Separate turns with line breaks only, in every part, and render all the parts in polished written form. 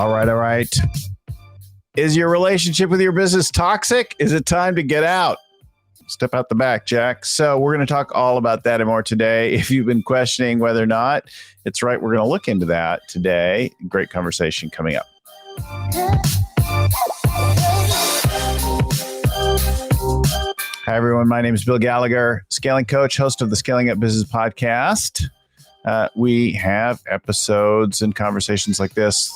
All right. Is your relationship with your business toxic? Is it time to get out? Step out the back, Jack. So we're going to talk all about that and more today. If you've been questioning whether or not it's right, we're going to look into that today. Great conversation coming up. Hi, everyone. My name is Bill Gallagher, scaling coach, host of the Scaling Up Business podcast. We have episodes and conversations like this,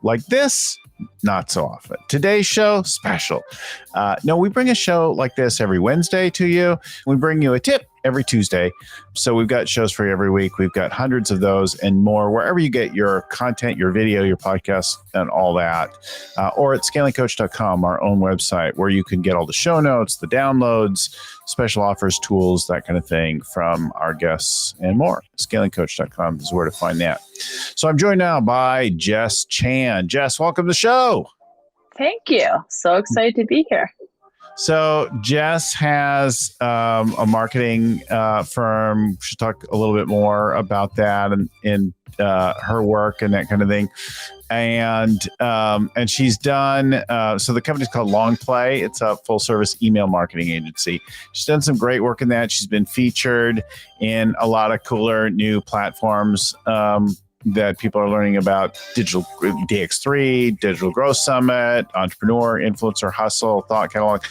like this, not so often. Today's show, special. We bring a show like this every Wednesday to you. We bring you a tip every Tuesday. So we've got shows for you every week. We've got hundreds of those and more wherever you get your content, your video, your podcast, and all that. Or at scalingcoach.com, our own website, where you can get all the show notes, the downloads, special offers, tools, that kind of thing from our guests and more. Scalingcoach.com is where to find that. So I'm joined now by Jess Chan. Jess, welcome to the show.
Thank you. So excited to be here.
So Jess has a marketing firm. She'll talk a little bit more about that and her work and that kind of thing. And she's done, so the company's called Longplay. It's a full service email marketing agency. She's done some great work in that. She's been featured in a lot of cooler new platforms that people are learning about: Digital DX3, Digital Growth Summit, Entrepreneur, Influencer Hustle, Thought Catalog.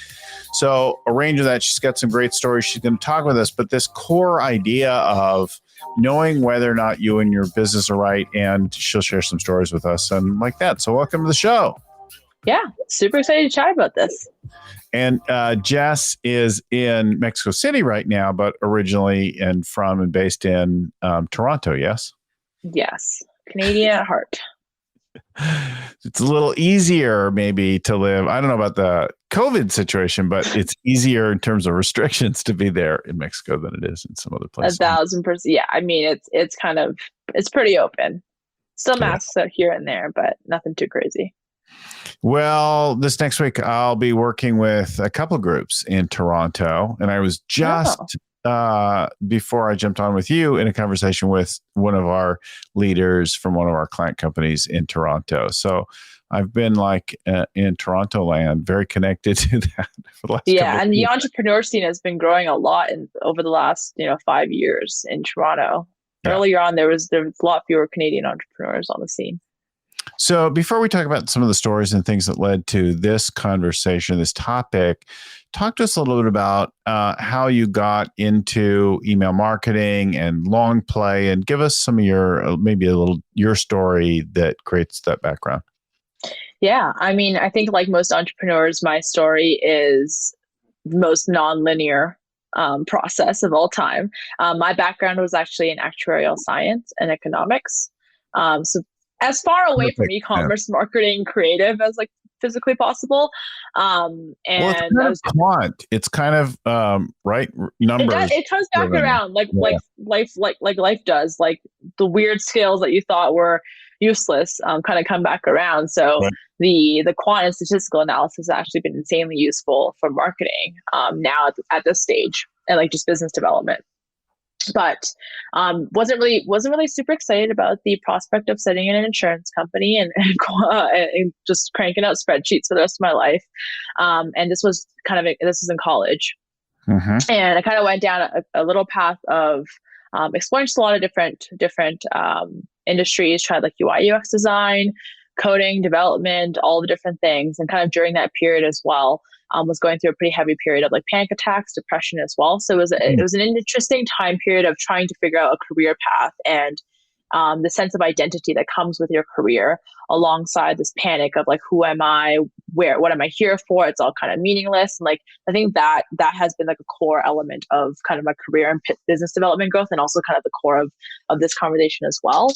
So a range of that. She's got some great stories she's going to talk with us. But this core idea of knowing whether or not you and your business are right, and she'll share some stories with us and like that. So welcome to the show.
Yeah, super excited to chat about this.
And Jess is in Mexico City right now, but originally and based in Toronto, yes?
Yes, Canadian at heart.
It's a little easier maybe to live. I don't know about the COVID situation, but it's easier in terms of restrictions to be there in Mexico than it is in some other places.
1,000%. Yeah, I mean, it's pretty open. Still masks out here and there, but nothing too crazy.
Well, this next week I'll be working with a couple groups in Toronto, and I was just before I jumped on with you in a conversation with one of our leaders from one of our client companies in Toronto. So I've been in Toronto land, very connected to that for the last couple
and the
years.
entrepreneur scene has been growing a lot over the last 5 years in Toronto. Yeah. Earlier on, there was a lot fewer Canadian entrepreneurs on the scene.
So before we talk about some of the stories and things that led to this conversation, this topic, talk to us a little bit about how you got into email marketing and Longplay, and give us some of your story that creates that background.
Yeah, I mean, I think like most entrepreneurs, my story is the most nonlinear process of all time. My background was actually in actuarial science and economics. So as far away from e-commerce marketing creative as physically possible. And
it's kind of quant. It's kind of right numbers.
It comes back around like life does. Like the weird skills that you thought were useless kind of come back around. So the quant and statistical analysis has actually been insanely useful for marketing now at this stage, and just business development. But wasn't really super excited about the prospect of sitting in an insurance company and just cranking out spreadsheets for the rest of my life. And this was in college, and I kind of went down a little path of exploring just a lot of different industries. Tried UI UX design, coding, development, all the different things, and kind of during that period as well. Was going through a pretty heavy period of panic attacks, depression as well. So it was an interesting time period of trying to figure out a career path and the sense of identity that comes with your career, alongside this panic of who am I, what am I here for? It's all kind of meaningless. And I think that has been a core element of kind of my career and business development growth, and also kind of the core of this conversation as well.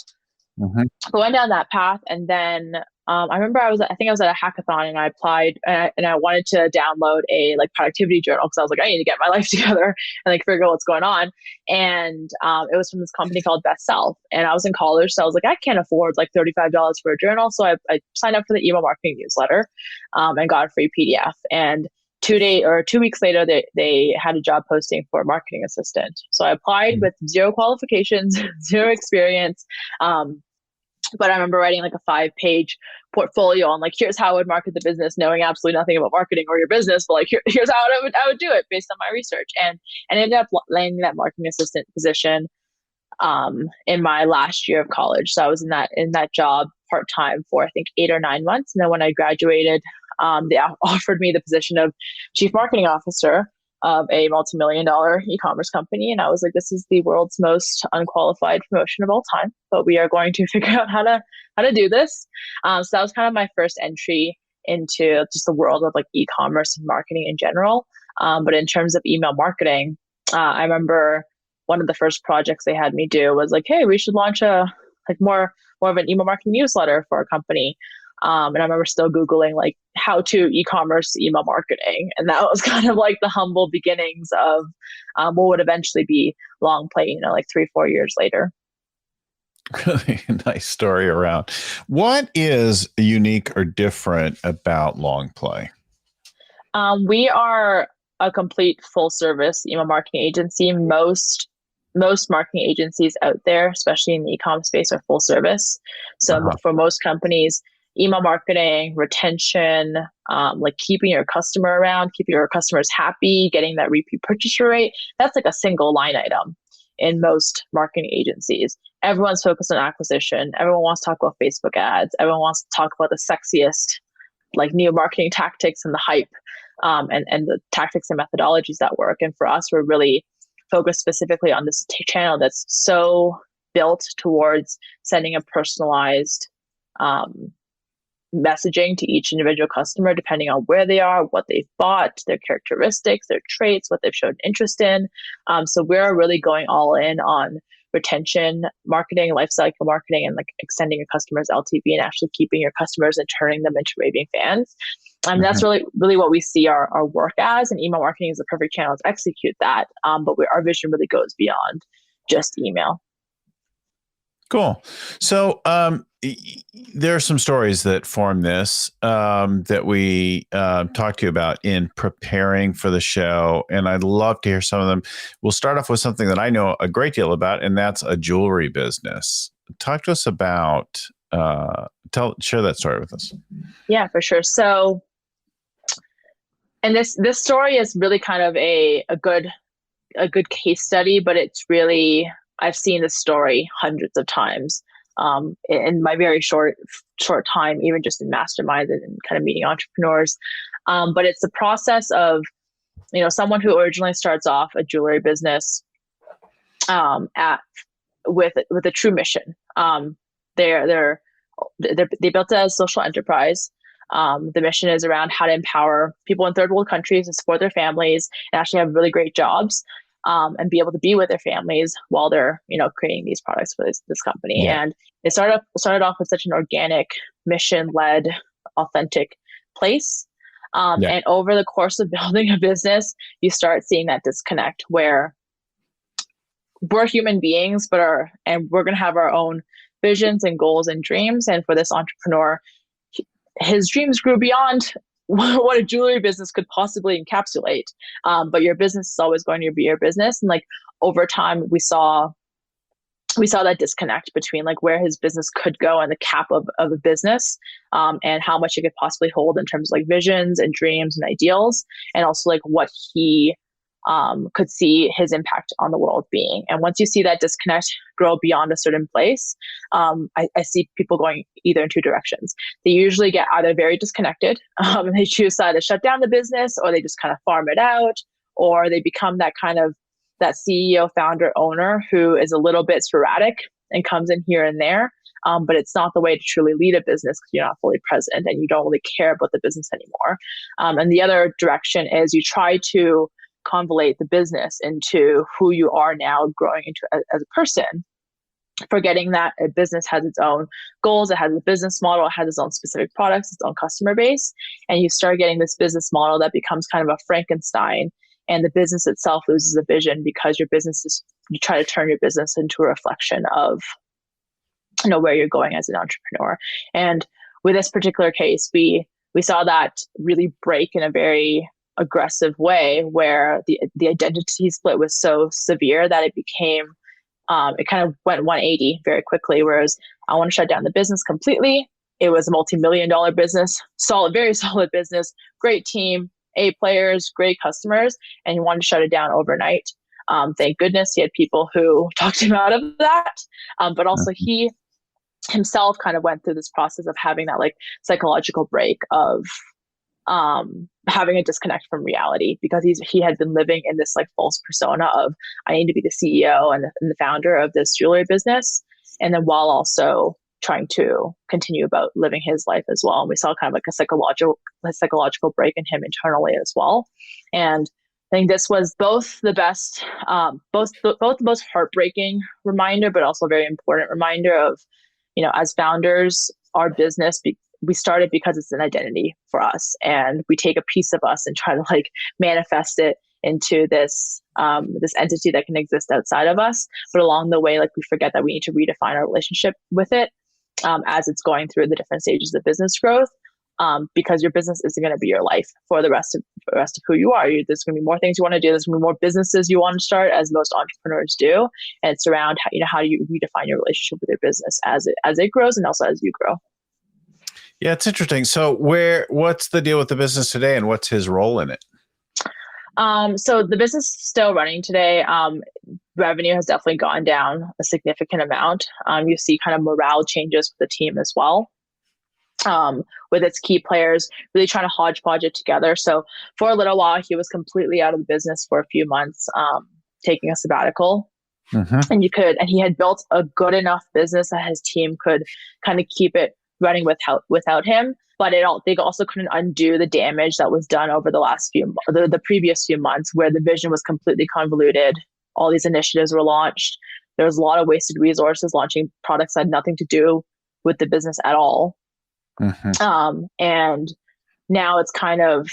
Going down that path, and then I remember I was at a hackathon, and I applied and I wanted to download a productivity journal, because I was I need to get my life together and figure out what's going on. And it was from this company called Best Self, and I was in college, so I was I can't afford $35 for a journal, so I signed up for the email marketing newsletter and got a free PDF. And 2 weeks later, they had a job posting for a marketing assistant. So I applied with zero qualifications, zero experience. But I remember writing like a 5-page portfolio on like, here's how I would market the business, knowing absolutely nothing about marketing or your business, but like here's how I would do it based on my research. And ended up landing that marketing assistant position in my last year of college. So I was in that job part time for I think 8 or 9 months, and then when I graduated, they offered me the position of chief marketing officer of a multimillion-dollar e-commerce company, and I was like, this is the world's most unqualified promotion of all time, but we are going to figure out how to do this. So that was kind of my first entry into just the world of like e-commerce and marketing in general. But in terms of email marketing, I remember one of the first projects they had me do was like, hey, we should launch a like more of an email marketing newsletter for a company. And I remember still Googling like how to e-commerce email marketing. And that was kind of like the humble beginnings of what would eventually be Longplay, like 3-4 years later.
Really nice story around. What is unique or different about Longplay?
We are a complete full service email marketing agency. Most marketing agencies out there, especially in the e-com space, are full service. So for most companies, email marketing, retention, like keeping your customer around, keeping your customers happy, getting that repeat purchase rate, that's like a single line item in most marketing agencies. Everyone's focused on acquisition. Everyone wants to talk about Facebook ads. Everyone wants to talk about the sexiest, like new marketing tactics and the hype, and the tactics and methodologies that work. And for us, we're really focused specifically on this channel that's so built towards sending a personalized messaging to each individual customer, depending on where they are, what they've bought, their characteristics, their traits, what they've shown interest in. So we're really going all in on retention marketing, lifecycle marketing, and like extending your customers' LTV and actually keeping your customers and turning them into raving fans. That's really what we see our work as, and email marketing is the perfect channel to execute that. But our vision really goes beyond just email.
Cool. So there are some stories that form this that we talked to you about in preparing for the show, and I'd love to hear some of them. We'll start off with something that I know a great deal about, and that's a jewelry business. Talk to us about, share that story with us.
Yeah, for sure. So, and this story is really kind of a good case study, but it's really, I've seen this story hundreds of times in my very short time, even just in masterminds and kind of meeting entrepreneurs. But it's the process of, someone who originally starts off a jewelry business with a true mission. They built a social enterprise. The mission is around how to empower people in third world countries to support their families and actually have really great jobs. And be able to be with their families while they're, creating these products for this company. Yeah. And it started off with such an organic, mission-led, authentic place. And over the course of building a business, you start seeing that disconnect where we're human beings, and we're going to have our own visions and goals and dreams. And for this entrepreneur, his dreams grew beyond what a jewelry business could possibly encapsulate. But your business is always going to be your business. And like over time, we saw that disconnect between like where his business could go and the cap of a business, and how much it could possibly hold in terms of like visions and dreams and ideals, and also like what he could see his impact on the world being. And once you see that disconnect grow beyond a certain place, I see people going either in two directions. They usually get either very disconnected, and they choose to either shut down the business, or they just kind of farm it out, or they become that CEO, founder, owner who is a little bit sporadic and comes in here and there. But it's not the way to truly lead a business because you're not fully present and you don't really care about the business anymore. And the other direction is you try to convolate the business into who you are now growing into as a person, forgetting that a business has its own goals, it has a business model, it has its own specific products, its own customer base, and you start getting this business model that becomes kind of a Frankenstein, and the business itself loses a vision because you try to turn your business into a reflection of where you're going as an entrepreneur. And with this particular case, we saw that really break in a very aggressive way where the identity split was so severe that it became it kind of went 180 very quickly, whereas I want to shut down the business completely. It was a multi-million-dollar business, very solid business, great team, A players, great customers, and he wanted to shut it down overnight. Thank goodness he had people who talked him out of that. But also he himself kind of went through this process of having that like psychological break of having a disconnect from reality, because he had been living in this like false persona of I need to be the CEO and the founder of this jewelry business, and then while also trying to continue about living his life as well. And we saw kind of like a psychological break in him internally as well. And I think this was both the best, both the most heartbreaking reminder, but also a very important reminder of, you know, as founders, our business, we started because it's an identity for us, and we take a piece of us and try to like manifest it into this this entity that can exist outside of us. But along the way, like we forget that we need to redefine our relationship with it as it's going through the different stages of business growth. Because your business isn't going to be your life for the rest of who you are. There's going to be more things you want to do. There's going to be more businesses you want to start, as most entrepreneurs do. And it's around how do you redefine your relationship with your business as it grows, and also as you grow.
Yeah, it's interesting. So what's the deal with the business today, and what's his role in it?
So the business is still running today. Revenue has definitely gone down a significant amount. You see kind of morale changes with the team as well. With its key players really trying to hodgepodge it together. So for a little while, he was completely out of the business for a few months, taking a sabbatical. Mm-hmm. And he had built a good enough business that his team could kind of keep it running without him. But they also couldn't undo the damage that was done over the previous few months, where the vision was completely convoluted. All these initiatives were launched. There was a lot of wasted resources launching products that had nothing to do with the business at all. Mm-hmm. And now it's kind of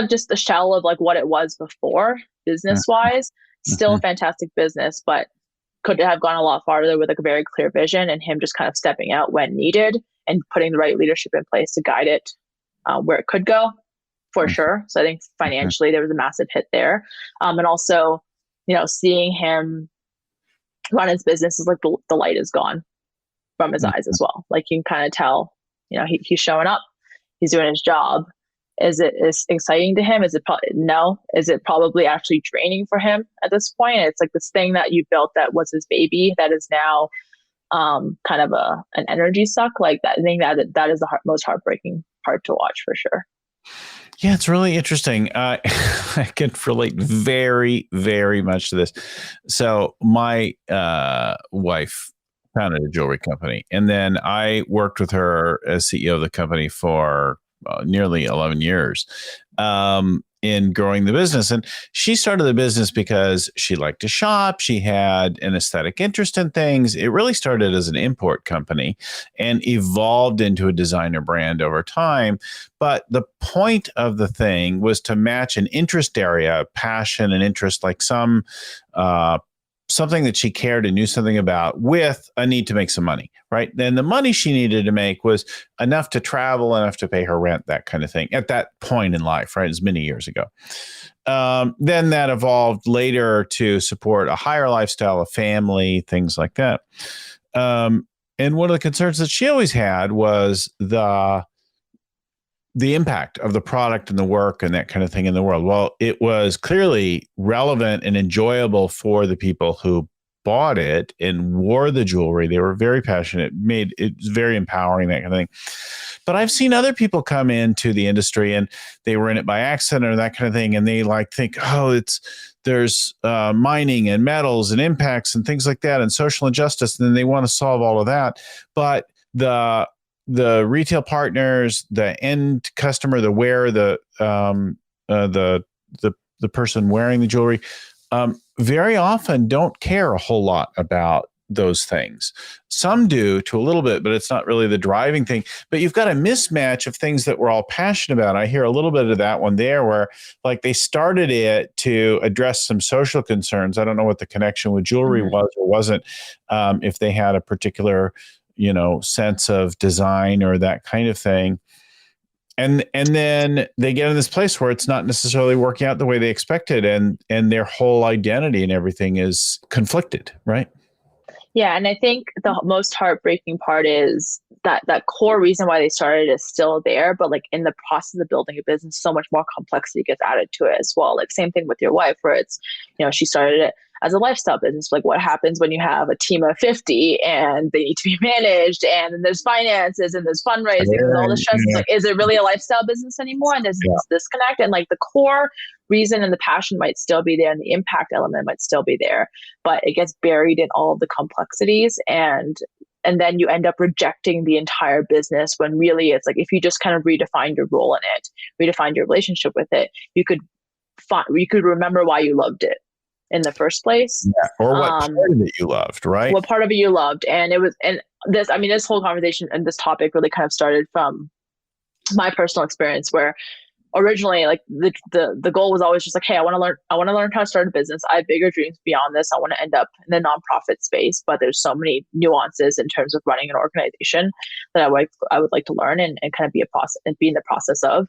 just a shell of like what it was before, business wise. Mm-hmm. Still a fantastic business, but could have gone a lot farther with like a very clear vision, and him just kind of stepping out when needed and putting the right leadership in place to guide it where it could go, for mm-hmm. sure. So I think financially there was a massive hit there, and also, you know, seeing him run his business is like the light is gone from his eyes as well. Like you can kind of tell, you know, he's showing up, he's doing his job. Is it exciting to him? No. Is it probably actually draining for him at this point? It's like this thing that you built that was his baby that is now kind of an energy suck. Like that. I think that is the most heartbreaking part to watch for sure.
Yeah, it's really interesting. I can relate very, very much to this. So my wife founded a jewelry company, and then I worked with her as CEO of the company for nearly 11 years in growing the business. And she started the business because she liked to shop. She had an aesthetic interest in things. It really started as an import company and evolved into a designer brand over time. But the point of the thing was to match an interest area, passion and interest, like something that she cared and knew something about, with a need to make some money, right? Then the money she needed to make was enough to travel, enough to pay her rent, that kind of thing at that point in life, right? It was many years ago. Then that evolved later to support a higher lifestyle, a family, things like that. And one of the concerns that she always had was the impact of the product and the work and that kind of thing in the world. Well, it was clearly relevant and enjoyable for the people who bought it and wore the jewelry. They were very passionate, it was very empowering, that kind of thing. But I've seen other people come into the industry and they were in it by accident or that kind of thing. And they like think, there's mining and metals and impacts and things like that and social injustice. And then they want to solve all of that. But the retail partners, the end customer, the wearer, the person wearing the jewelry, very often don't care a whole lot about those things. Some do to a little bit, but it's not really the driving thing. But you've got a mismatch of things that we're all passionate about. I hear a little bit of that one there where like they started it to address some social concerns. I don't know what the connection with jewelry was or wasn't, if they had a particular sense of design or that kind of thing. And then they get in this place where it's not necessarily working out the way they expected, and their whole identity and everything is conflicted, right?
Yeah, and I think the most heartbreaking part is that core reason why they started is still there, but like in the process of building a business, so much more complexity gets added to it as well. Like same thing with your wife, where it's, she started it as a lifestyle business. Like what happens when you have a team of 50 and they need to be managed, and then there's finances and there's fundraising and all the stress. It's like, is it really a lifestyle business anymore? And there's this disconnect, and like the core reason and the passion might still be there and the impact element might still be there, but it gets buried in all of the complexities, and then you end up rejecting the entire business, when really it's like, if you just kind of redefine your role in it, redefine your relationship with it, you could remember why you loved it in the first place.
Yeah. Or what part of it you loved, right?
What part of it you loved. And this whole conversation and this topic really kind of started from my personal experience, where originally, like the goal was always just like, hey, I want to learn how to start a business. I have bigger dreams beyond this. I want to end up in the nonprofit space, but there's so many nuances in terms of running an organization that I would like to learn and kind of be in the process of.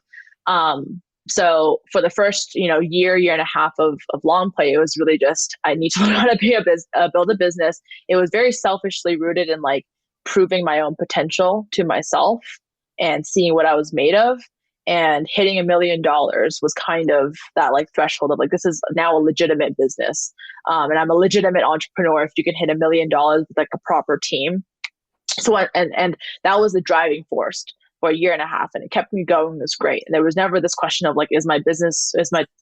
So for the first, year and a half of Longplay, it was really just, I need to learn how to build a business. It was very selfishly rooted in like proving my own potential to myself and seeing what I was made of. And hitting $1 million was kind of that like threshold of like, this is now a legitimate business. And I'm a legitimate entrepreneur if you can hit $1 million with like a proper team. So, and that was the driving force for a year and a half, and it kept me going. It was great. And there was never this question of like, is my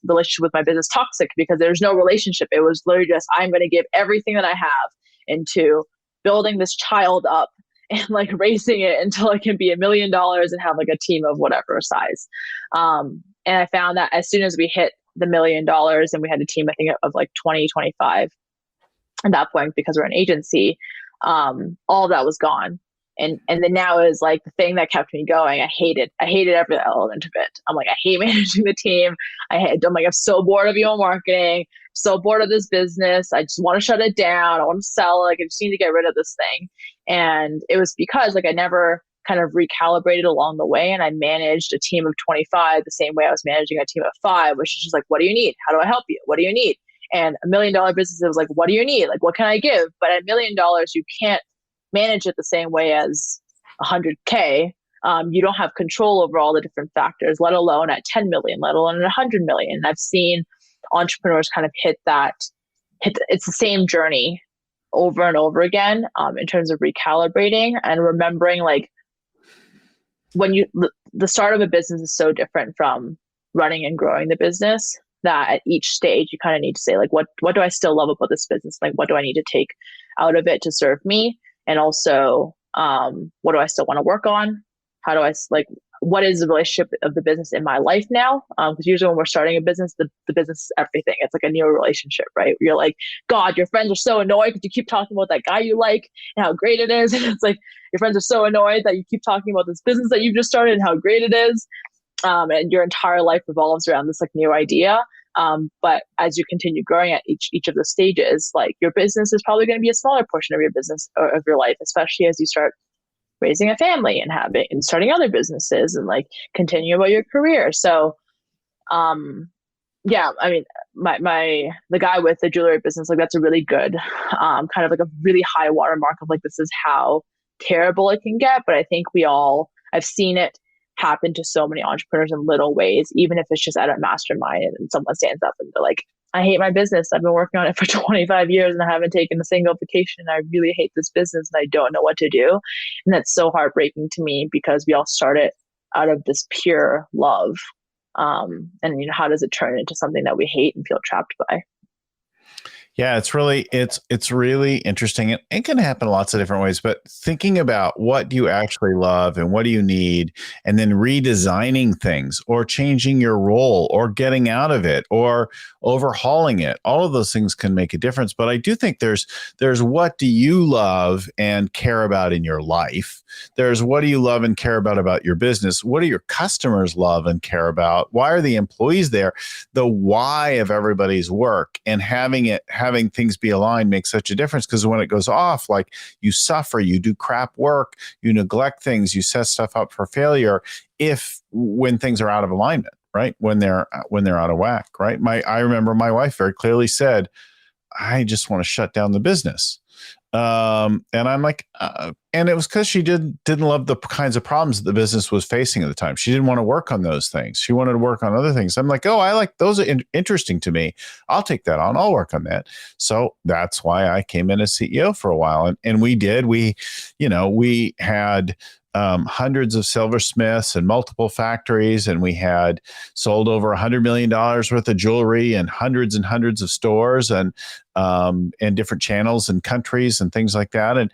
relationship with my business toxic? Because there's no relationship. It was literally just, I'm going to give everything that I have into building this child up and like raising it until it can be $1 million and have like a team of whatever size. And I found that as soon as we hit the $1 million, and we had a team, I think of like 20, 25 at that point, because we're an agency, all of that was gone. And then now is like the thing that kept me going. I hated every element of it. I'm like, I hate managing the team. I'm so bored of email marketing, so bored of this business. I just want to shut it down. I want to sell. Like, I just need to get rid of this thing. And it was because like I never kind of recalibrated along the way. And I managed a team of 25 the same way I was managing a team of 5, which is just like, what do you need? How do I help you? What do you need? And $1 million business, it was like, what do you need? Like, what can I give? But at $1 million, you can't manage it the same way as 100K. You don't have control over all the different factors, let alone at 10 million, let alone at 100 million. And I've seen entrepreneurs kind of it's the same journey over and over again, in terms of recalibrating and remembering, like, when the start of a business is so different from running and growing the business, that at each stage you kind of need to say, like, what do I still love about this business? Like, what do I need to take out of it to serve me? And also, what do I still want to work on? How do I, like, what is the relationship of the business in my life now? Because usually when we're starting a business, the business is everything. It's like a new relationship, right? You're like, God, your friends are so annoyed because you keep talking about that guy you like and how great it is. And it's like, your friends are so annoyed that you keep talking about this business that you just started and how great it is. And your entire life revolves around this like new idea. But as you continue growing at each of the stages, like, your business is probably going to be a smaller portion of your business or of your life, especially as you start raising a family and starting other businesses and like continue about your career. So, yeah, I mean, the guy with the jewelry business, like, that's a really good, kind of like a really high watermark of like, this is how terrible it can get. But I think I've seen it happen to so many entrepreneurs in little ways, even if it's just at a mastermind and someone stands up and they're like, I hate my business. I've been working on it for 25 years and I haven't taken a single vacation. I really hate this business and I don't know what to do. And that's so heartbreaking to me, because we all started out of this pure love. And how does it turn into something that we hate and feel trapped by?
Yeah, it's really interesting. It can happen lots of different ways, but thinking about what do you actually love and what do you need, and then redesigning things or changing your role or getting out of it or overhauling it. All of those things can make a difference. But I do think there's what do you love and care about in your life? There's what do you love and care about your business? What do your customers love and care about? Why are the employees there? The why of everybody's work, and having having things be aligned makes such a difference, because when it goes off, like, you suffer, you do crap work, you neglect things, you set stuff up for failure when things are out of alignment, right? When they're out of whack, right? I remember my wife very clearly said, I just want to shut down the business. And I'm like, and it was because she didn't love the kinds of problems that the business was facing at the time. She didn't want to work on those things. She wanted to work on other things. I'm like, oh, I like those, are interesting to me. I'll take that on. I'll work on that. So that's why I came in as CEO for a while. And we had hundreds of silversmiths and multiple factories, and we had sold over $100 million worth of jewelry and hundreds of stores and different channels and countries and things like that. And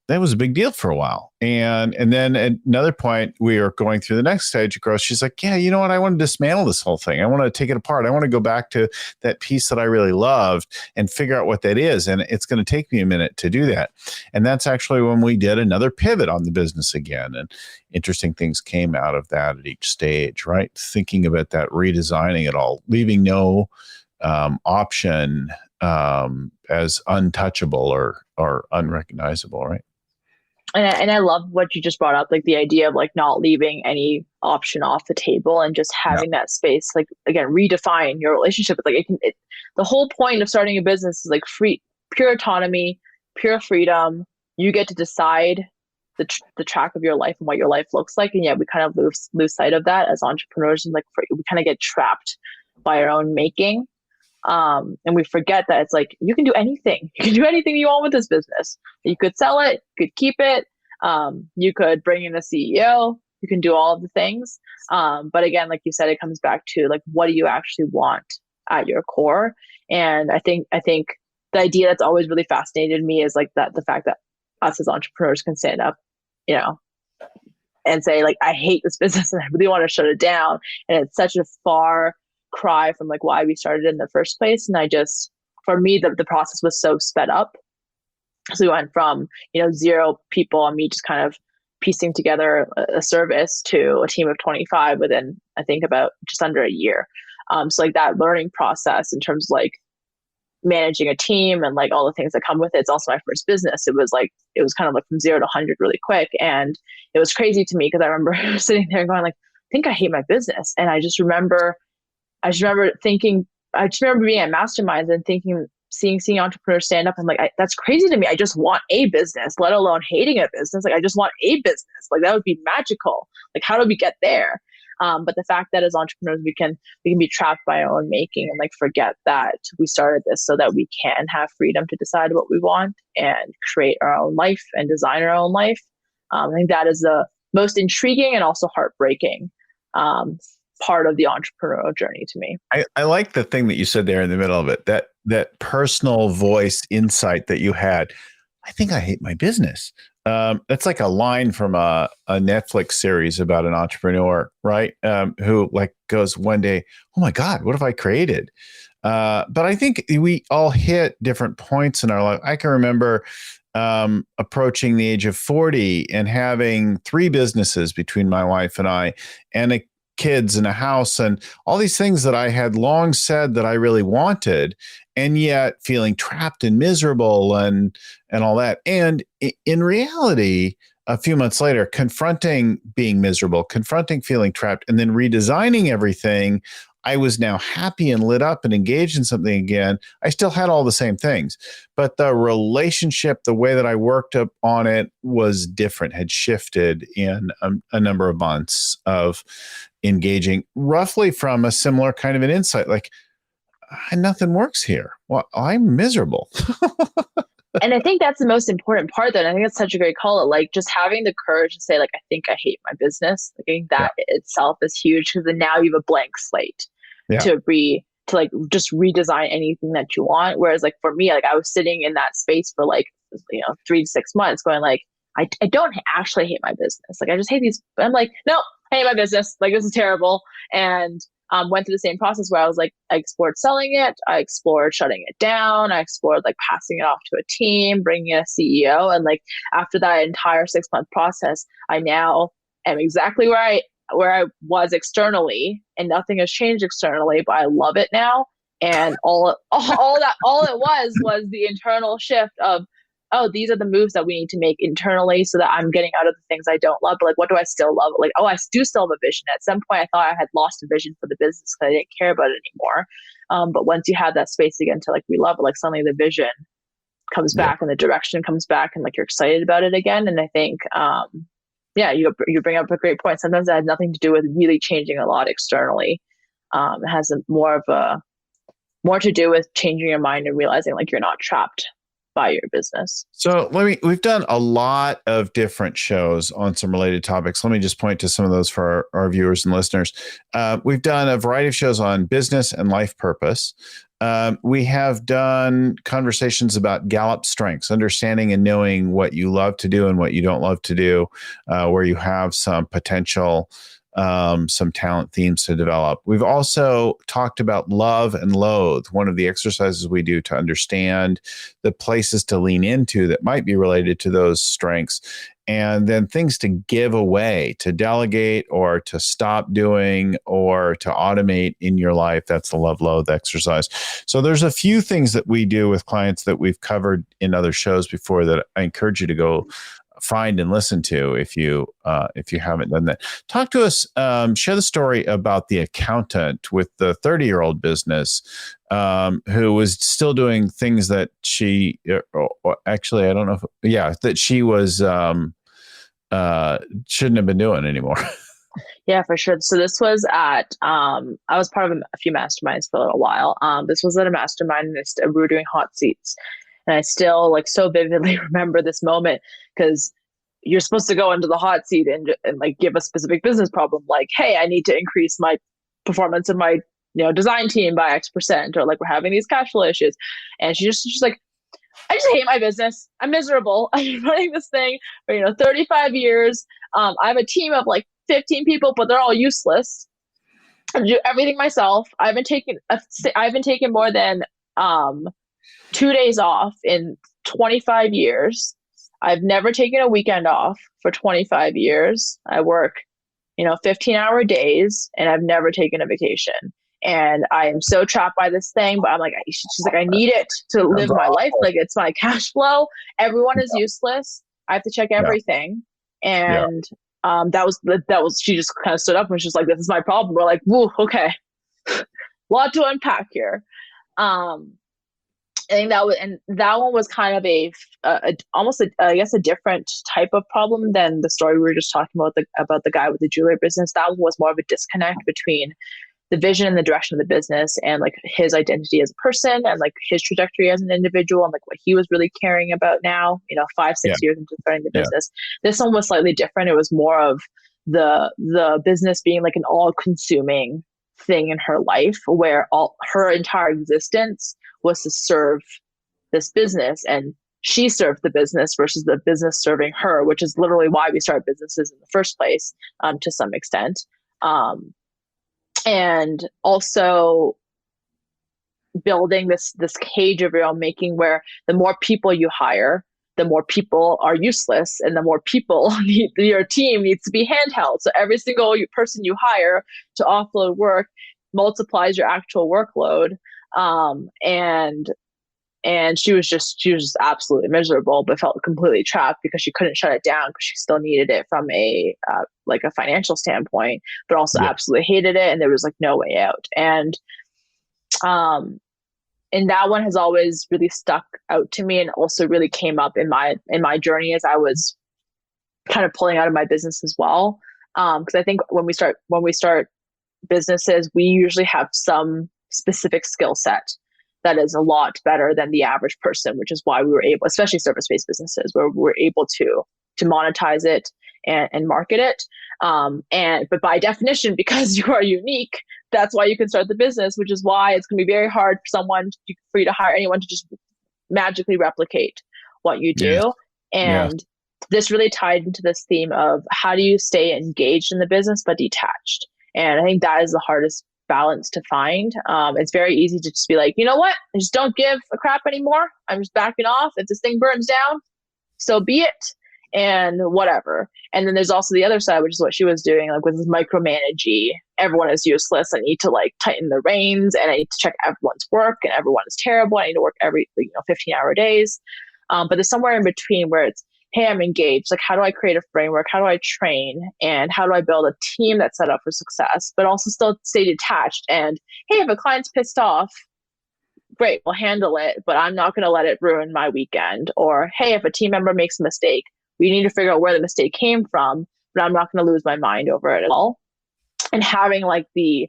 that was a big deal for a while. And then at another point, we were going through the next stage of growth. She's like, yeah, you know what? I want to dismantle this whole thing. I want to take it apart. I want to go back to that piece that I really loved and figure out what that is. And it's going to take me a minute to do that. And that's actually when we did another pivot on the business again. And interesting things came out of that at each stage, right? Thinking about that, redesigning it all, leaving no option as untouchable or unrecognizable, right?
And I love what you just brought up, like the idea of like not leaving any option off the table and just having that space, like, again, redefine your relationship. Like the whole point of starting a business is like pure autonomy, pure freedom. You get to decide the track of your life and what your life looks like. And yet we kind of lose sight of that as entrepreneurs, and like we kind of get trapped by our own making. And we forget that it's like, you can do anything. You can do anything you want with this business. You could sell it, you could keep it. You could bring in a CEO, you can do all of the things. But again, like you said, it comes back to like, what do you actually want at your core? And I think the idea that's always really fascinated me is like the fact that us as entrepreneurs can stand up, and say like, I hate this business and I really want to shut it down. And it's such a far cry from like why we started in the first place. And for me, the process was so sped up. So we went from, 0 people and me just kind of piecing together a service to a team of 25 within, I think, about just under a year. So like that learning process in terms of like managing a team and like all the things that come with it. It's also my first business. It was kind of like from 0 to 100 really quick. And it was crazy to me because I remember sitting there going like, I think I hate my business. And I just remember being at masterminds and seeing entrepreneurs stand up and like, that's crazy to me. I just want a business, let alone hating a business. Like I just want a business. Like that would be magical. Like how do we get there? But the fact that as entrepreneurs, we can be trapped by our own making and like forget that we started this so that we can have freedom to decide what we want and create our own life and design our own life. I think that is the most intriguing and also heartbreaking part of the entrepreneurial journey to me.
I like the thing that you said there in the middle of it, that personal voice insight that you had. I think I hate my business. That's like a line from a Netflix series about an entrepreneur, right? Who like goes one day, oh my God, what have I created? But I think we all hit different points in our life. I can remember approaching the age of 40 and having 3 businesses between my wife and I, and kids and a house and all these things that I had long said that I really wanted, and yet feeling trapped and miserable and all that. And in reality, a few months later, confronting being miserable, confronting feeling trapped, and then redesigning everything, I was now happy and lit up and engaged in something again. I still had all the same things, but the relationship, the way that I worked up on it was different, had shifted in a number of months of engaging roughly from a similar kind of an insight, like nothing works here. Well, I'm miserable.
And I think that's the most important part, though. And I think it's such a great call. Like just having the courage to say, like, I think I hate my business. Like, I think that itself is huge, because then now you have a blank slate to like just redesign anything that you want. Whereas like for me, like I was sitting in that space for like 3 to 6 months, going like, I don't actually hate my business. Like I just hate these. I'm like, no, I hate my business. Like this is terrible. And went through the same process where I was like, I explored selling it. I explored shutting it down. I explored like passing it off to a team, bringing in a CEO. And like after that entire 6-month process, I now am exactly where I was externally, and nothing has changed externally, but I love it now. And all it was the internal shift of, oh, these are the moves that we need to make internally so that I'm getting out of the things I don't love. But like, what do I still love? Like, oh, I do still have a vision. At some point, I thought I had lost a vision for the business because I didn't care about it anymore. But once you have that space again to like relove it, like suddenly the vision comes back and the direction comes back and like you're excited about it again. And I think, you bring up a great point. Sometimes that has nothing to do with really changing a lot externally. It has more to do with changing your mind and realizing like you're not trapped by your business.
So we've done a lot of different shows on some related topics. Let me just point to some of those for our viewers and listeners. We've done a variety of shows on business and life purpose. We have done conversations about Gallup strengths, understanding and knowing what you love to do and what you don't love to do, where you have some potential, some talent themes to develop. We've also talked about love and loathe, one of the exercises we do to understand the places to lean into that might be related to those strengths, and then things to give away, to delegate or to stop doing or to automate in your life. That's the love-loathe exercise. So there's a few things that we do with clients that we've covered in other shows before that I encourage you to go find and listen to if you haven't done that. Talk to us, share the story about the accountant with the 30-year-old business who was still doing things that she, or actually, I don't know that she was shouldn't have been doing anymore.
Yeah, for sure. So this was at, I was part of a few masterminds for a little while. This was at a mastermind and we were doing hot seats. And I still like so vividly remember this moment because you're supposed to go into the hot seat and like give a specific business problem. Like, hey, I need to increase my performance of my, design team by X%, or like we're having these cash flow issues. And she's like, I just hate my business. I'm miserable. I've been running this thing for, 35 years. I have a team of like 15 people, but they're all useless. I do everything myself. I haven't taken more than 2 days off in 25 years. I've never taken a weekend off for 25 years. I work, 15-hour days, and I've never taken a vacation. And I am so trapped by this thing, but I'm like, she's like, I need it to live my life. Like, it's my cash flow. Everyone is useless. I have to check everything. And that was, she just kind of stood up and she's like, this is my problem. We're like, woo, okay. Lot to unpack here. I think that one was kind of almost a different type of problem than the story we were just talking about the guy with the jewelry business. That one was more of a disconnect between the vision and the direction of the business and like his identity as a person and like his trajectory as an individual and like what he was really caring about now, 5-6 years into starting the business. This one was slightly different. It was more of the business being like an all-consuming thing in her life where her entire existence was to serve this business, and she served the business versus the business serving her, which is literally why we start businesses in the first place, to some extent. And also building this cage of your own making where the more people you hire, the more people are useless, and the more people your team needs to be handheld. So every single person you hire to offload work multiplies your actual workload. And she was just absolutely miserable, but felt completely trapped because she couldn't shut it down because she still needed it from a financial standpoint, but also absolutely hated it. And there was like no way out. And that one has always really stuck out to me and also really came up in my journey as I was kind of pulling out of my business as well. Cause I think when we start businesses, we usually have some specific skill set that is a lot better than the average person, which is why we were able, especially service-based businesses, where we're able to monetize it and market it. But by definition, because you are unique, that's why you can start the business, which is why it's going to be very hard for you to hire anyone to just magically replicate what you do. And this really tied into this theme of how do you stay engaged in the business but detached? And I think that is the hardest balance to find. It's very easy to just be like, you know what? I just don't give a crap anymore. I'm just backing off. If this thing burns down, so be it, and whatever. And then there's also the other side, which is what she was doing, like with micromanaging everyone is useless. I need to like tighten the reins, and I need to check everyone's work, and everyone is terrible. I need to work every 15-hour days. But there's somewhere in between where it's, hey, I'm engaged. Like, how do I create a framework? How do I train? And how do I build a team that's set up for success, but also still stay detached? And hey, if a client's pissed off, great, we'll handle it, but I'm not going to let it ruin my weekend. Or, hey, if a team member makes a mistake, we need to figure out where the mistake came from, but I'm not going to lose my mind over it at all. And having like the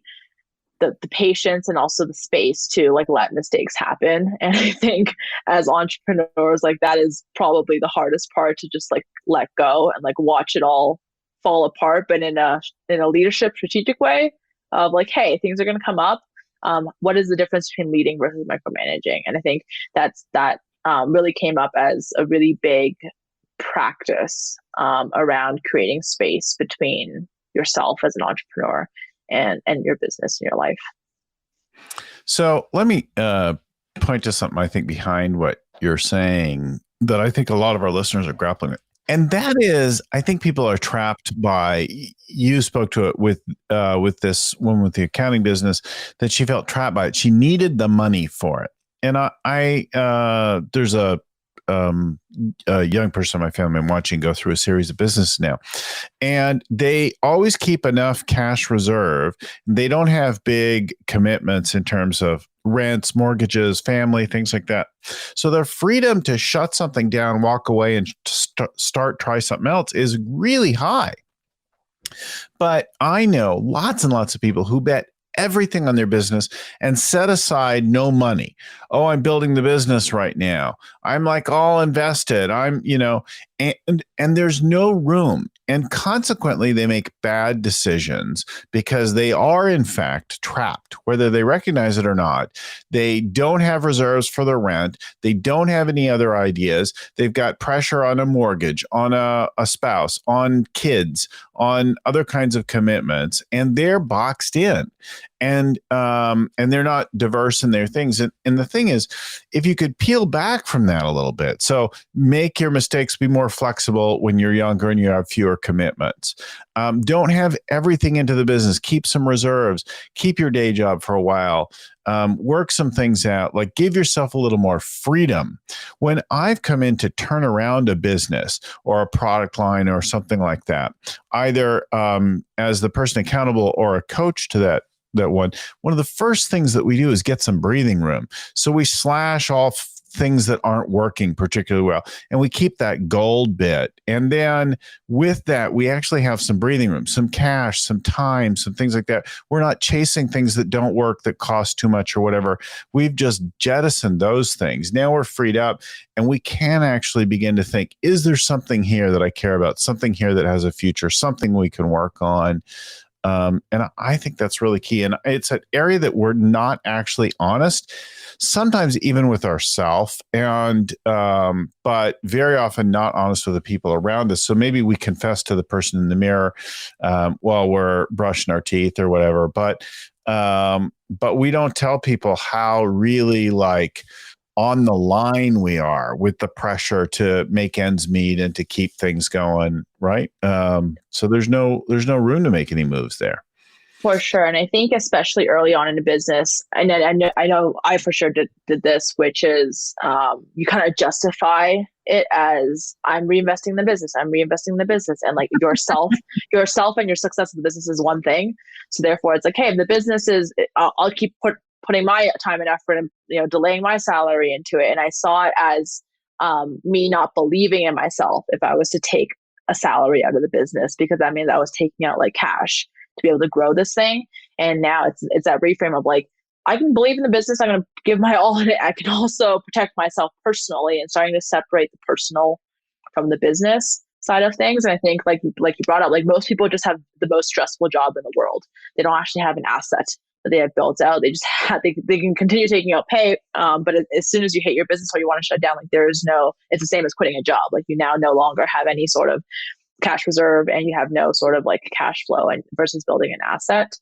patience and also the space to like let mistakes happen. And I think as entrepreneurs, like that is probably the hardest part, to just like let go and like watch it all fall apart, but in a leadership strategic way of like, hey, things are going to come up. What is the difference between leading versus micromanaging? And I think that really came up as a really big practice around creating space between yourself as an entrepreneur and your business and your life.
So let me point to something I think behind what you're saying that I think a lot of our listeners are grappling with. And that is, I think people are trapped by, you spoke to it with this woman with the accounting business, that she felt trapped by it. She needed the money for it. And there's a young person in my family I'm watching go through a series of businesses now, and they always keep enough cash reserve. They don't have big commitments in terms of rents, mortgages, family, things like that. So their freedom to shut something down, walk away, and try something else is really high. But I know lots and lots of people who bet everything on their business and set aside no money. Oh, I'm building the business right now. I'm like all invested. And there's no room. And consequently, they make bad decisions because they are in fact trapped, whether they recognize it or not. They don't have reserves for their rent. They don't have any other ideas. They've got pressure on a mortgage, on a spouse, on kids, on other kinds of commitments, and they're boxed in. And they're not diverse in their things. And the thing is, if you could peel back from that a little bit, so make your mistakes be more flexible when you're younger and you have fewer commitments. Don't have everything into the business. Keep some reserves. Keep your day job for a while. Work some things out. Like, give yourself a little more freedom. When I've come in to turn around a business or a product line or something like that, either as the person accountable or a coach to that one of the first things that we do is get some breathing room. So we slash off things that aren't working particularly well, and we keep that gold bit. And then with that, we actually have some breathing room, some cash, some time, some things like that. We're not chasing things that don't work, that cost too much or whatever. We've just jettisoned those things. Now we're freed up, and we can actually begin to think, is there something here that I care about, something here that has a future, something we can work on? And I think that's really key. And it's an area that we're not actually honest, sometimes even with ourselves, but very often not honest with the people around us. So maybe we confess to the person in the mirror while we're brushing our teeth or whatever, but we don't tell people how really like on the line we are with the pressure to make ends meet and to keep things going, right? So there's no room to make any moves there.
For sure. And I think especially early on in a business, I know I for sure did this, which is you kind of justify it as, I'm reinvesting in the business. And like yourself and your success of the business is one thing. So therefore it's like, hey, if the business is, I'll keep putting my time and effort and delaying my salary into it. And I saw it as me not believing in myself if I was to take a salary out of the business, because that means I was taking out like cash to be able to grow this thing. And now it's that reframe of like, I can believe in the business. I'm going to give my all in it. I can also protect myself personally, and starting to separate the personal from the business side of things. And I think like you brought up, like most people just have the most stressful job in the world. They don't actually have an asset that they have built out. They just they can continue taking out pay. But as soon as you hate your business or you want to shut down, like it's the same as quitting a job. Like you now no longer have any sort of cash reserve, and you have no sort of like cash flow and versus building an asset.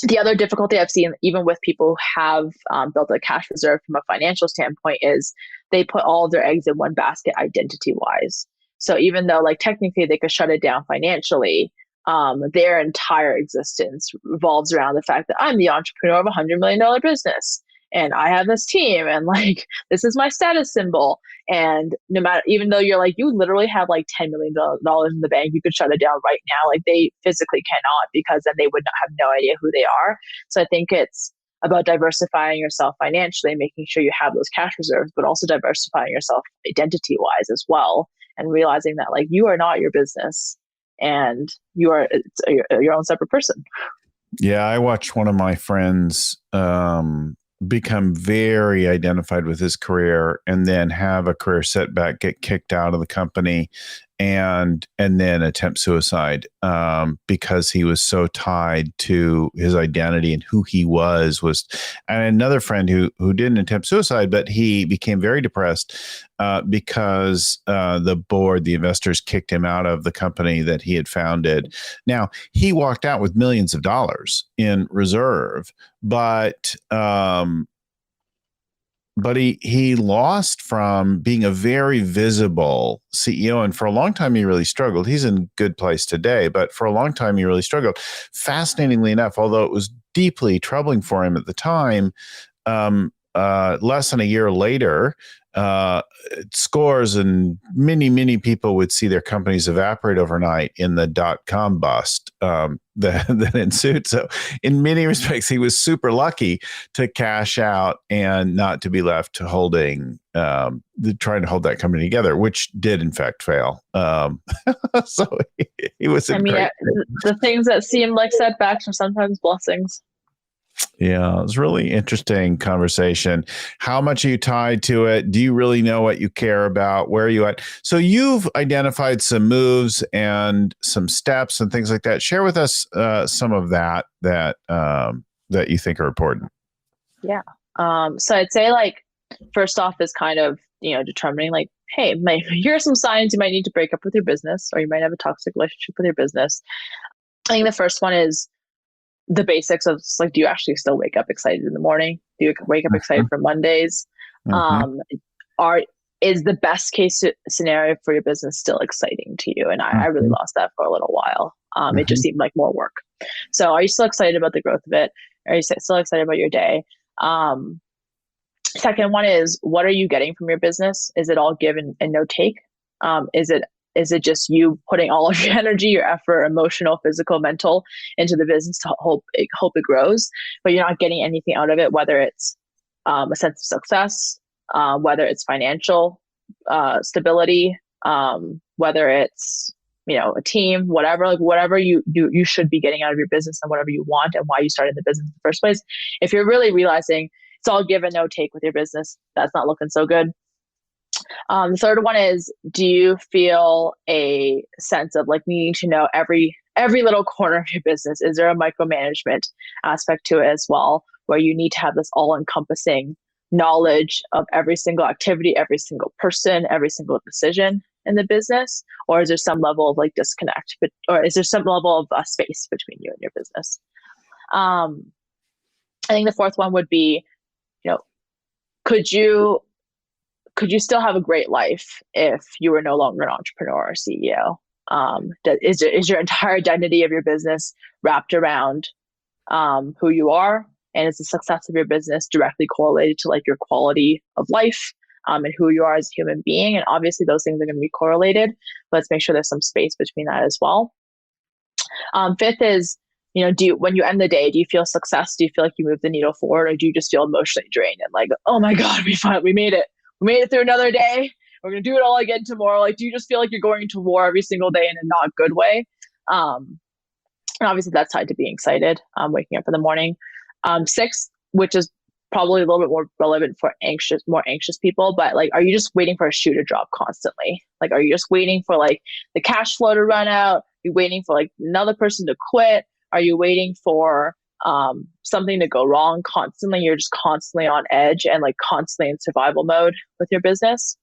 The other difficulty I've seen, even with people who have built a cash reserve from a financial standpoint, is they put all of their eggs in one basket identity wise. So even though like technically they could shut it down financially, their entire existence revolves around the fact that I'm the entrepreneur of $100 million business. And I have this team, and like, this is my status symbol. And no matter, even though you're like, you literally have like $10 million in the bank, you could shut it down right now. Like, they physically cannot, because then they would not have no idea who they are. So I think it's about diversifying yourself financially, making sure you have those cash reserves, but also diversifying yourself identity wise as well. And realizing that like, you are not your business, and you are your own separate person.
Yeah. I watched one of my friends, become very identified with his career and then have a career setback, get kicked out of the company, and then attempt suicide, because he was so tied to his identity and who he was. And another friend who didn't attempt suicide, but he became very depressed because the investors kicked him out of the company that he had founded. Now, he walked out with millions of dollars in reserve, but he lost from being a very visible CEO. And for a long time, he really struggled. He's in a good place today, but for a long time, he really struggled. Fascinatingly enough, although it was deeply troubling for him at the time, less than a year later, scores and many people would see their companies evaporate overnight in the dot-com bust that ensued. So in many respects, he was super lucky to cash out and not to be left holding, trying to hold that company together, which did in fact fail. So he was.
The things that seem like setbacks are sometimes blessings.
Yeah, it was really interesting conversation. How much are you tied to it? Do you really know what you care about? Where are you at? So you've identified some moves and some steps and things like that. Share with us some of that you think are important.
Yeah. So I'd say, like, first off is kind of, determining like, hey, here are some signs you might need to break up with your business, or you might have a toxic relationship with your business. I think the first one is the basics of like, do you actually still wake up excited in the morning? Do you wake up excited for Mondays? Is the best case scenario for your business still exciting to you? And I really lost that for a little while. It just seemed like more work. So are you still excited about the growth of it? Are you still excited about your day? Second one is, what are you getting from your business? Is it all give and no take? Is it just you putting all of your energy, your effort, emotional, physical, mental, into the business to hope it grows, but you're not getting anything out of it, whether it's a sense of success, whether it's financial stability, whether it's a team, whatever you should be getting out of your business, and whatever you want and why you started the business in the first place. If you're really realizing it's all give and no take with your business, that's not looking so good. The third one is, do you feel a sense of like needing to know every little corner of your business? Is there a micromanagement aspect to it as well, where you need to have this all-encompassing knowledge of every single activity, every single person, every single decision in the business? Or is there some level of like disconnect, or is there some level of space between you and your business? I think the fourth one would be, could you still have a great life if you were no longer an entrepreneur or CEO? Is your entire identity of your business wrapped around who you are? And is the success of your business directly correlated to like your quality of life and who you are as a human being? And obviously those things are going to be correlated, but let's make sure there's some space between that as well. Fifth is, when you end the day, do you feel success? Do you feel like you moved the needle forward, or do you just feel emotionally drained and like, oh my God, we made it. We made it through another day. We're going to do it all again tomorrow. Like, do you just feel like you're going to war every single day in a not good way? And obviously that's tied to being excited, waking up in the morning. Sixth, which is probably a little bit more relevant for more anxious people, but like, are you just waiting for a shoe to drop constantly? Like, are you just waiting for like the cash flow to run out? Are you waiting for like another person to quit? Are you waiting for something to go wrong constantly? You're just constantly on edge and like constantly in survival mode with your business.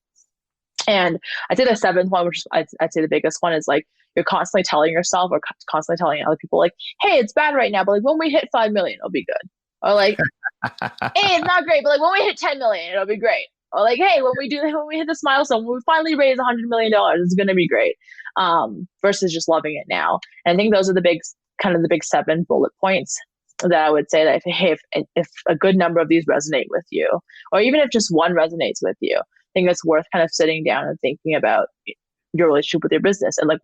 And I'd say the seventh one, which I'd say the biggest one, is like, you're constantly telling yourself or constantly telling other people like, hey, it's bad right now, but like when we hit 5 million, it'll be good. Or like, hey, it's not great, but like when we hit 10 million, it'll be great. or like, hey, when we hit this milestone, when we finally raise $100 million, it's going to be great. Versus just loving it now. And I think those are the big 7 bullet points that I would say that if a good number of these resonate with you, or even if just one resonates with you, I think it's worth kind of sitting down and thinking about your relationship with your business and like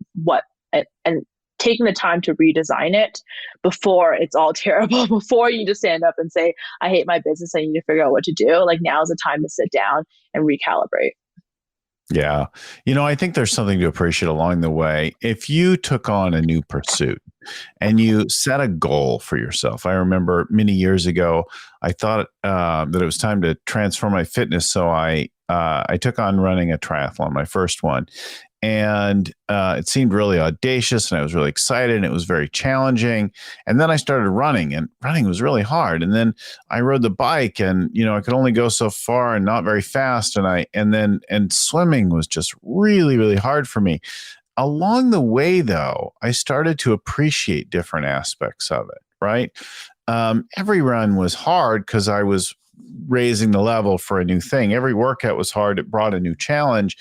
and taking the time to redesign it before it's all terrible, before you just stand up and say, I hate my business, I need to figure out what to do. Like, now is the time to sit down and recalibrate.
Yeah. I think there's something to appreciate along the way. If you took on a new pursuit and you set a goal for yourself, I remember many years ago, I thought that it was time to transform my fitness. So I took on running a triathlon, my first one. And it seemed really audacious, and I was really excited, and it was very challenging. And then I started running, and running was really hard. And then I rode the bike, and I could only go so far and not very fast. And swimming was just really, really hard for me. Along the way, though, I started to appreciate different aspects of it. Right, every run was hard because I was raising the level for a new thing. Every workout was hard. It brought a new challenge.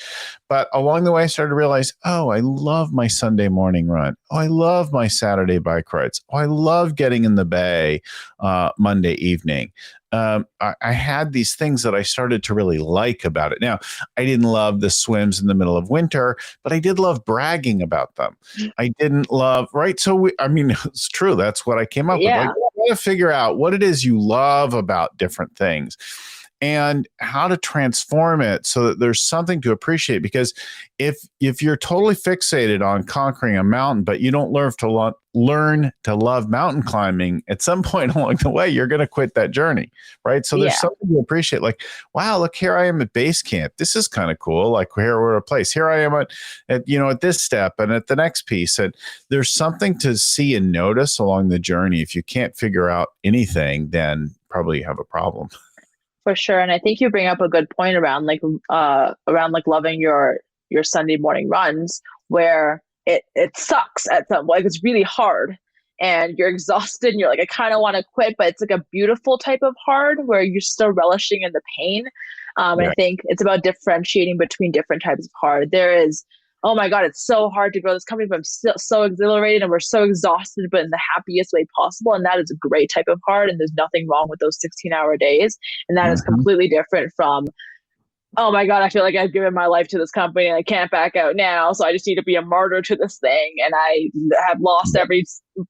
But along the way, I started to realize, oh, I love my Sunday morning run. Oh, I love my Saturday bike rides. Oh, I love getting in the bay Monday evening. I had these things that I started to really like about it. Now, I didn't love the swims in the middle of winter, but I did love bragging about them. I didn't love, right? So, it's true. That's what I came up with. Like, I want to figure out what it is you love about different things and how to transform it so that there's something to appreciate. Because if you're totally fixated on conquering a mountain, but you don't learn to love mountain climbing, at some point along the way, you're going to quit that journey, right? So there's something to appreciate. Like, wow, look, here I am at base camp. This is kind of cool. Like, here we're at a place. Here I am at this step and at the next piece. And there's something to see and notice along the journey. If you can't figure out anything, then probably you have a problem.
For sure. And I think you bring up a good point around loving your Sunday morning runs, where it sucks at some point. It's really hard and you're exhausted and you're like, I kind of want to quit, but it's like a beautiful type of hard where you're still relishing in the pain. And I think it's about differentiating between different types of hard. There is, oh my God, it's so hard to grow this company, but I'm still so exhilarated and we're so exhausted, but in the happiest way possible. And that is a great type of hard. And there's nothing wrong with those 16-hour days. And that is completely different from, oh my God, I feel like I've given my life to this company and I can't back out now. So I just need to be a martyr to this thing. And I have lost every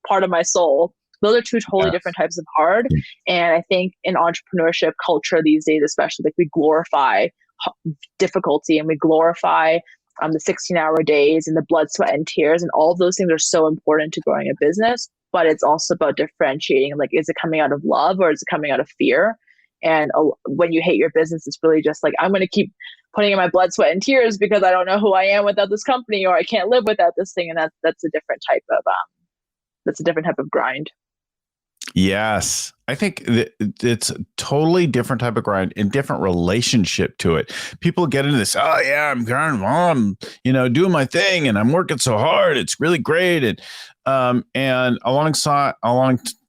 part of my soul. Those are two totally different types of hard. And I think in entrepreneurship culture these days, especially, like, we glorify difficulty and we glorify the 16-hour days and the blood, sweat, and tears. And all of those things are so important to growing a business. But it's also about differentiating. Like, is it coming out of love or is it coming out of fear? And when you hate your business, it's really just like, I'm going to keep putting in my blood, sweat, and tears because I don't know who I am without this company, or I can't live without this thing. And that's a different type of grind.
Yes. I think it's a totally different type of grind and different relationship to it. People get into this, oh yeah, I'm grinding, I'm doing my thing and I'm working so hard. It's really great. And along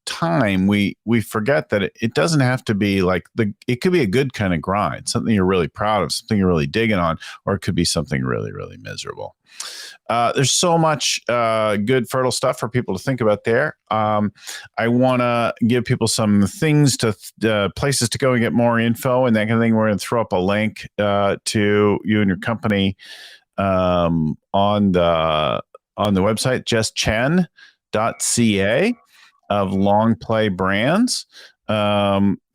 time, we forget that it doesn't have to be like it could be a good kind of grind, something you're really proud of, something you're really digging on, or it could be something really, really miserable. There's so much good, fertile stuff for people to think about there. I want to give people some things places to go and get more info and that kind of thing. We're going to throw up a link to you and your company on the website, JessChen.ca of Longplay Brands.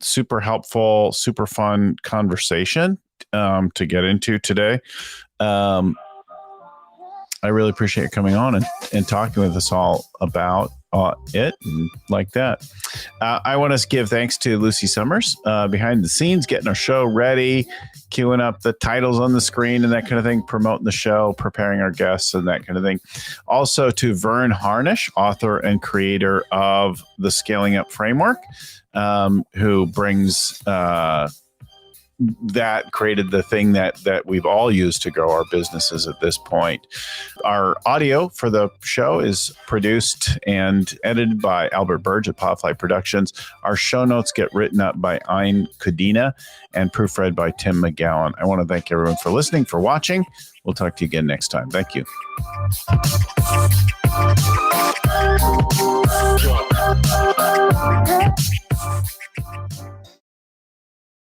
Super helpful, super fun conversation to get into today. I really appreciate you coming on and talking with us all about it and like that. I want to give thanks to Lucy Summers behind the scenes, getting our show ready, queuing up the titles on the screen and that kind of thing, promoting the show, preparing our guests and that kind of thing. Also to Vern Harnish, author and creator of the Scaling Up Framework, who brings that created the thing that we've all used to grow our businesses at this point. Our audio for the show is produced and edited by Albert Burge at Podfly Productions. Our show notes get written up by Ayn Kudina and proofread by Tim McGowan. I want to thank everyone for listening, for watching. We'll talk to you again next time. Thank you.